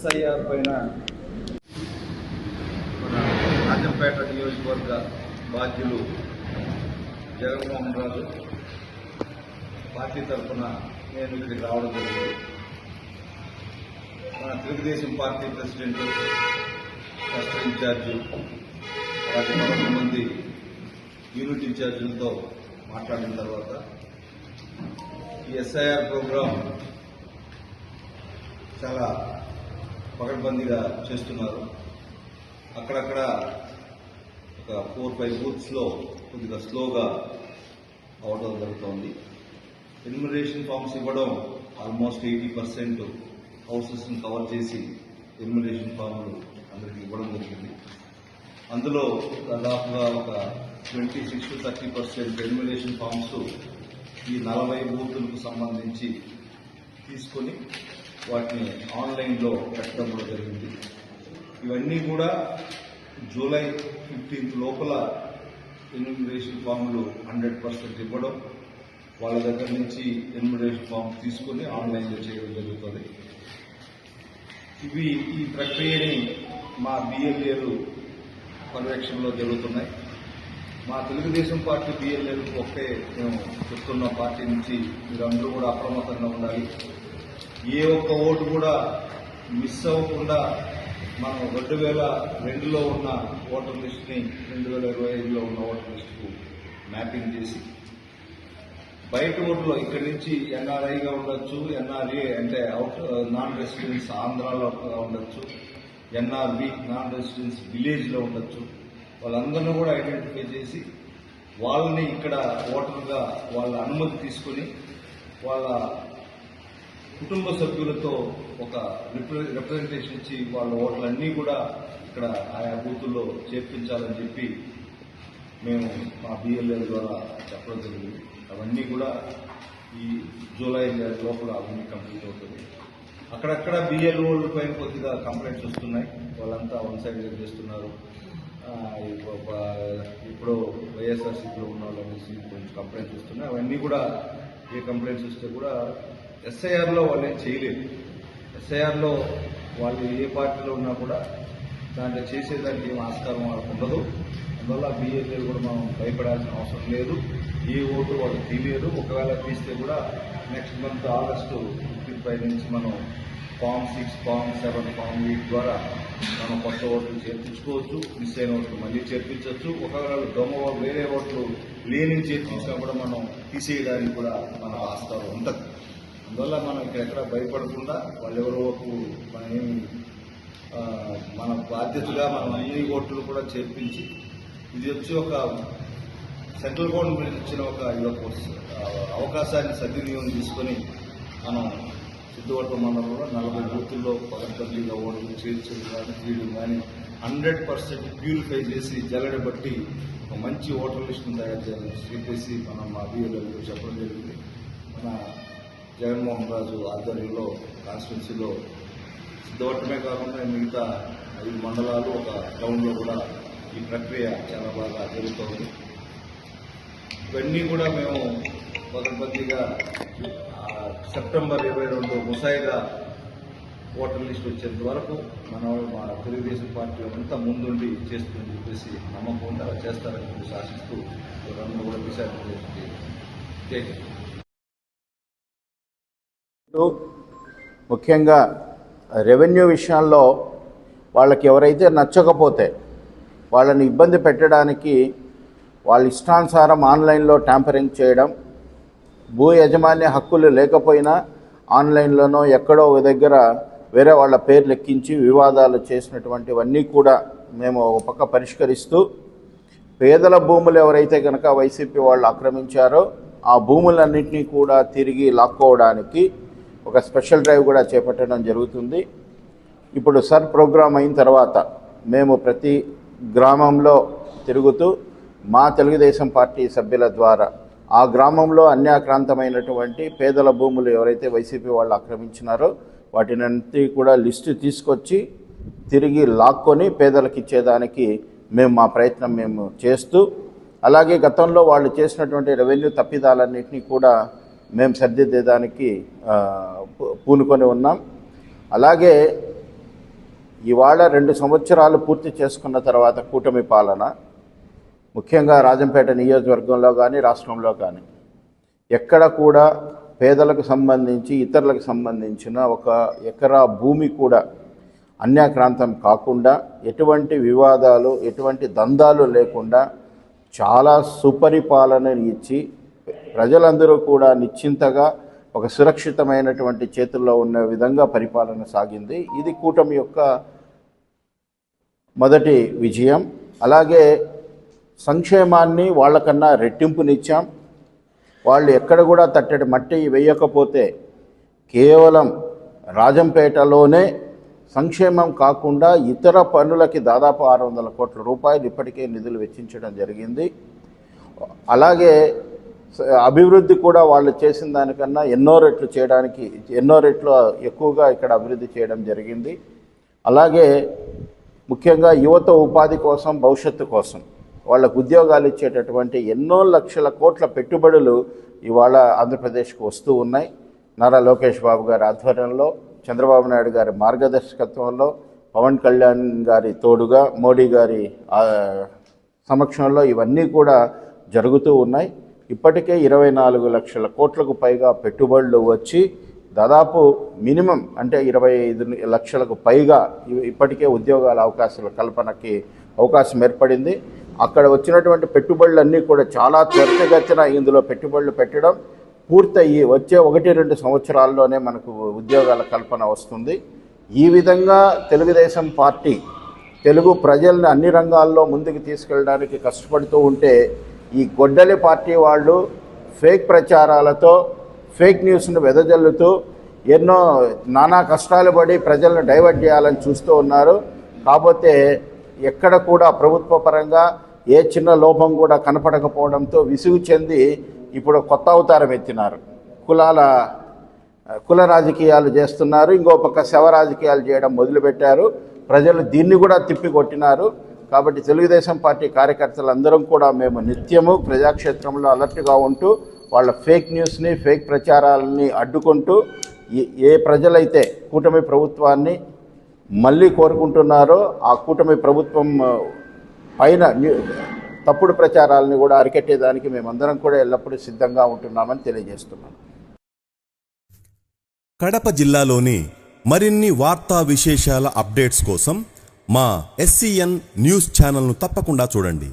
SIR పైన మన రాజంపేట నియోజకవర్గ బాధ్యులు జగన్మోహన్ రాజు పార్టీ తరఫున నేను ఇక్కడికి రావడం జరిగింది. మన తెలుగుదేశం పార్టీ ప్రెసిడెంట్, రాష్ట్ర ఇన్ఛార్జి, అలాగే కొంతమంది యూనిట్ ఇన్ఛార్జీలతో మాట్లాడిన తర్వాత ఈ ఎస్ఐఆర్ ప్రోగ్రాం చాలా పకడ్బందీగా చేస్తున్నారు. అక్కడక్కడ ఒక 4-5 బూత్స్లో కొద్దిగా స్లోగా అవడం జరుగుతోంది. ఎన్యుమరేషన్ ఫామ్స్ ఇవ్వడం ఆల్మోస్ట్ 80% హౌసెస్ని కవర్ చేసి ఎన్యుమరేషన్ ఫామ్లు అందరికీ ఇవ్వడం జరిగింది. అందులో దాదాపుగా ఒక 26-30% ఎన్యుమరేషన్ ఫామ్స్ ఈ 40 బూతులకు సంబంధించి తీసుకొని వాటిని ఆన్లైన్లో పెట్టడం కూడా జరిగింది. ఇవన్నీ కూడా జూలై 15 లోపల ఎన్యుమరేషన్ ఫామ్లు 100% ఇవ్వడం, వాళ్ళ దగ్గర నుంచి ఎన్యుమరేషన్ ఫామ్ తీసుకుని ఆన్లైన్లో చేయడం జరుగుతుంది. ఈ ప్రక్రియని మా బిఎల్ఏలు పర్యవేక్షణలో జరుగుతున్నాయి. మా తెలుగుదేశం పార్టీ బిఎల్ఏలకు ఒకే మేము చెప్తున్న పార్టీ నుంచి మీరందరూ కూడా అప్రమత్తంగా ఉండాలి. ఏ ఒక్క ఓటు కూడా మిస్ అవ్వకుండా మనం 2002లో ఉన్న ఓటర్ లిస్ట్ని 2025లో ఉన్న ఓటర్ లిస్టుకు మ్యాపింగ్ చేసి బయట ఓట్లో ఇక్కడి నుంచి ఎన్ఆర్ఐగా ఉండొచ్చు, ఎన్ఆర్ఏ అంటే నాన్ రెసిడెన్స్ ఆంధ్రాలో ఉండొచ్చు, ఎన్ఆర్బి నాన్ రెసిడెన్స్ విలేజ్లో ఉండొచ్చు, వాళ్ళందరినీ కూడా ఐడెంటిఫై చేసి వాళ్ళని ఇక్కడ ఓటర్గా వాళ్ళ అనుమతి తీసుకుని వాళ్ళ కుటుంబ సభ్యులతో ఒక రిప్రజెంటేషన్ ఇచ్చి వాళ్ళ ఓట్లన్నీ కూడా ఇక్కడ ఆయా బూతుల్లో చేర్పించాలని చెప్పి మేము మా బిఎల్ఏ ద్వారా చెప్పడం జరిగింది. అవన్నీ కూడా ఈ జూలై లోపల అవన్నీ కంప్లీట్ అవుతుంది. అక్కడక్కడ బిఎల్ఓల పైన కొద్దిగా కంప్లైంట్స్ వస్తున్నాయి. వాళ్ళంతా వన్ సైడ్గా చేస్తున్నారు. ఇప్పుడు వైఎస్ఆర్సీపీలో ఉన్న వాళ్ళు అనేసి కొంచెం కంప్లైంట్స్ వస్తున్నాయి. అవన్నీ కూడా ఏ కంప్లైంట్స్ వస్తే కూడా ఎస్ఐఆర్లో వాళ్ళు ఏం చేయలేదు. ఎస్ఐఆర్లో వాళ్ళు ఏ పార్టీలో ఉన్నా కూడా దాంట్లో చేసేదానికి ఏం ఆస్కారం వాళ్ళకు ఉండదు. అందువల్ల బిఎల్ఏలు కూడా మనం భయపడాల్సిన అవసరం లేదు. ఏ ఓటు వాళ్ళు తీయలేరు. ఒకవేళ తీస్తే కూడా నెక్స్ట్ మంత్ ఆగస్టు 15 నుంచి మనం ఫామ్ 6, ఫామ్ 7, ఫామ్ 8 ద్వారా మనం కొత్త ఓట్లు చేర్పించుకోవచ్చు. మిస్ అయిన ఓట్లు మళ్ళీ చేర్పించవచ్చు. ఒకవేళ దొంగ వేరే ఓట్లు లేని చేర్పించినా కూడా మనం తీసేయడానికి కూడా మన ఆస్కారం ఉంటుంది. అందువల్ల మనం ఇక్కడెక్కడ భయపడకుండా వాళ్ళెవరో మన బాధ్యతగా మనం అన్ని ఓట్లు కూడా చేర్పించి ఇది వచ్చి ఒక సెంట్రల్ గవర్నమెంట్ ఇచ్చిన ఒక అవకాశాన్ని సద్వినియోగం తీసుకొని మనం సిద్ధవటం మండలంలో 40 బూతుల్లో పకడ్బందీగా ఓట్లు చేర్చడం కానీ తీయడం కానీ 100% ప్యూరిఫై చేసి జల్లెడబట్టి ఒక మంచి ఓటర్ లిస్టును తయారు చేయాలని చెప్పేసి మనం మా బిఎల్ఏలకు చెప్పడం జరిగింది. మన జగన్మోహన్ రాజు ఆధ్వర్యంలో కాన్స్టిట్యున్సీలో సిద్ధవటమే కాకుండా మిగతా 5 మండలాలు ఒక టౌన్లో కూడా ఈ ప్రక్రియ చాలా బాగా జరుగుతోంది. ఇవన్నీ కూడా మేము పకడ్బందీగా సెప్టెంబర్ 22 ముసాయిదా ఓటర్ లిస్ట్ వచ్చేంత వరకు మా తెలుగుదేశం పార్టీ అంతా ముందుండి చేస్తుందని చెప్పేసి నమ్మకం ఉంటే అలా చేస్తారని చెప్పేసి ఆశిస్తూ అందరూ కూడా విశాఖ ముఖ్యంగా రెవెన్యూ విషయాల్లో వాళ్ళకి ఎవరైతే నచ్చకపోతే వాళ్ళని ఇబ్బంది పెట్టడానికి వాళ్ళ ఇష్టానుసారం ఆన్లైన్లో ట్యాంపరింగ్ చేయడం, భూ యజమాన్య హక్కులు లేకపోయినా ఆన్లైన్లోనో ఎక్కడో ఒక దగ్గర వేరే వాళ్ళ పేర్లు ఎక్కించి వివాదాలు చేసినటువంటివన్నీ కూడా మేము ఒక పక్క పరిష్కరిస్తూ పేదల భూములు ఎవరైతే కనుక వైసీపీ వాళ్ళు ఆక్రమించారో ఆ భూములన్నింటినీ కూడా తిరిగి లాక్కోవడానికి ఒక స్పెషల్ డ్రైవ్ కూడా చేపట్టడం జరుగుతుంది. ఇప్పుడు సర్ ప్రోగ్రాం అయిన తర్వాత మేము ప్రతి గ్రామంలో తిరుగుతూ మా తెలుగుదేశం పార్టీ సభ్యుల ద్వారా ఆ గ్రామంలో అన్యాక్రాంతమైనటువంటి పేదల భూములు ఎవరైతే వైసీపీ వాళ్ళు ఆక్రమించినారో వాటినంతా కూడా లిస్టు తీసుకొచ్చి తిరిగి లాక్కొని పేదలకు ఇచ్చేదానికి మేము మా ప్రయత్నం మేము చేస్తూ, అలాగే గతంలో వాళ్ళు చేసినటువంటి రెవెన్యూ తప్పిదాలన్నింటినీ కూడా మేము సరిదిద్దేదానికి పూనుకొని ఉన్నాం. అలాగే ఇవాళ 2 సంవత్సరాలు పూర్తి చేసుకున్న తర్వాత కూటమి పాలన ముఖ్యంగా రాజంపేట నియోజకవర్గంలో కానీ రాష్ట్రంలో కానీ ఎక్కడ కూడా పేదలకు సంబంధించి ఇతరులకు సంబంధించిన 1 ఎకరా భూమి కూడా అన్యాక్రాంతం కాకుండా ఎటువంటి వివాదాలు ఎటువంటి దందాలు లేకుండా చాలా సుపరిపాలనని ఇచ్చి ప్రజలందరూ కూడా నిశ్చింతగా ఒక సురక్షితమైనటువంటి చేతుల్లో ఉన్న విధంగా పరిపాలన సాగింది. ఇది కూటమి యొక్క మొదటి విజయం. అలాగే సంక్షేమాన్ని వాళ్ళకన్నా రెట్టింపునిచ్చాం. వాళ్ళు ఎక్కడ కూడా తట్టడి మట్టి వేయకపోతే కేవలం రాజంపేటలోనే సంక్షేమం కాకుండా ఇతర పనులకి దాదాపు 600 కోట్ల రూపాయలు ఇప్పటికే నిధులు వెచ్చించడం జరిగింది. అలాగే అభివృద్ధి కూడా వాళ్ళు చేసిన దానికన్నా ఎన్నో రెట్లు ఎక్కువగా ఇక్కడ అభివృద్ధి చేయడం జరిగింది. అలాగే ముఖ్యంగా యువత ఉపాధి కోసం భవిష్యత్తు కోసం వాళ్ళకు ఉద్యోగాలు ఇచ్చేటటువంటి ఎన్నో లక్షల కోట్ల పెట్టుబడులు ఇవాళ ఆంధ్రప్రదేశ్కు వస్తూ ఉన్నాయి. నారా లోకేష్ బాబు గారి ఆధ్వర్యంలో, చంద్రబాబు నాయుడు గారి మార్గదర్శకత్వంలో, పవన్ కళ్యాణ్ గారి తోడుగా, మోడీ గారి సమక్షంలో ఇవన్నీ కూడా జరుగుతూ ఉన్నాయి. ఇప్పటికే 24 లక్షల కోట్లకు పైగా పెట్టుబడులు వచ్చి దాదాపు మినిమం అంటే 25 లక్షలకు పైగా ఇప్పటికే ఉద్యోగాల అవకాశాల కల్పనకి అవకాశం ఏర్పడింది. అక్కడ వచ్చినటువంటి పెట్టుబడులన్నీ కూడా చాలా త్వరితగతిన ఇందులో పెట్టుబడులు పెట్టడం పూర్తయ్యి వచ్చే 1-2 సంవత్సరాల్లోనే మనకు ఉద్యోగాల కల్పన వస్తుంది. ఈ విధంగా తెలుగుదేశం పార్టీ తెలుగు ప్రజల్ని అన్ని రంగాల్లో ముందుకు తీసుకెళ్ళడానికి కష్టపడుతూ ఉంటే ఈ గొడ్డలి పార్టీ వాళ్ళు ఫేక్ ప్రచారాలతో ఫేక్ న్యూస్ను వెదజల్లుతూ ఎన్నో నానా కష్టాలు పడి ప్రజలను డైవర్ట్ చేయాలని చూస్తూ ఉన్నారు. కాకపోతే ఎక్కడ కూడా ప్రభుత్వ పరంగా ఏ చిన్న లోపం కూడా కనపడకపోవడంతో విసుగు చెంది ఇప్పుడు కొత్త అవతారం ఎత్తినారు. కుల రాజకీయాలు చేస్తున్నారు. ఇంకో పక్క శవ రాజకీయాలు చేయడం మొదలుపెట్టారు. ప్రజలు దీన్ని కూడా తిప్పికొట్టినారు. కాబట్టి తెలుగుదేశం పార్టీ కార్యకర్తలందరం కూడా మేము నిత్యము ప్రజాక్షేత్రంలో అలర్ట్గా ఉంటూ వాళ్ళ ఫేక్ న్యూస్ని ఫేక్ ప్రచారాలని అడ్డుకుంటూ ఏ ప్రజలైతే కూటమి ప్రభుత్వాన్ని మళ్ళీ కోరుకుంటున్నారో ఆ కూటమి ప్రభుత్వం పైన తప్పుడు ప్రచారాలని కూడా అరికట్టేదానికి మేమందరం కూడా ఎల్లప్పుడూ సిద్ధంగా ఉంటున్నామని తెలియజేస్తున్నాను. కడప జిల్లాలోని మరిన్ని వార్తా విశేషాల అప్డేట్స్ కోసం మా SCN న్యూస్ ఛానల్ను తప్పకుండా చూడండి.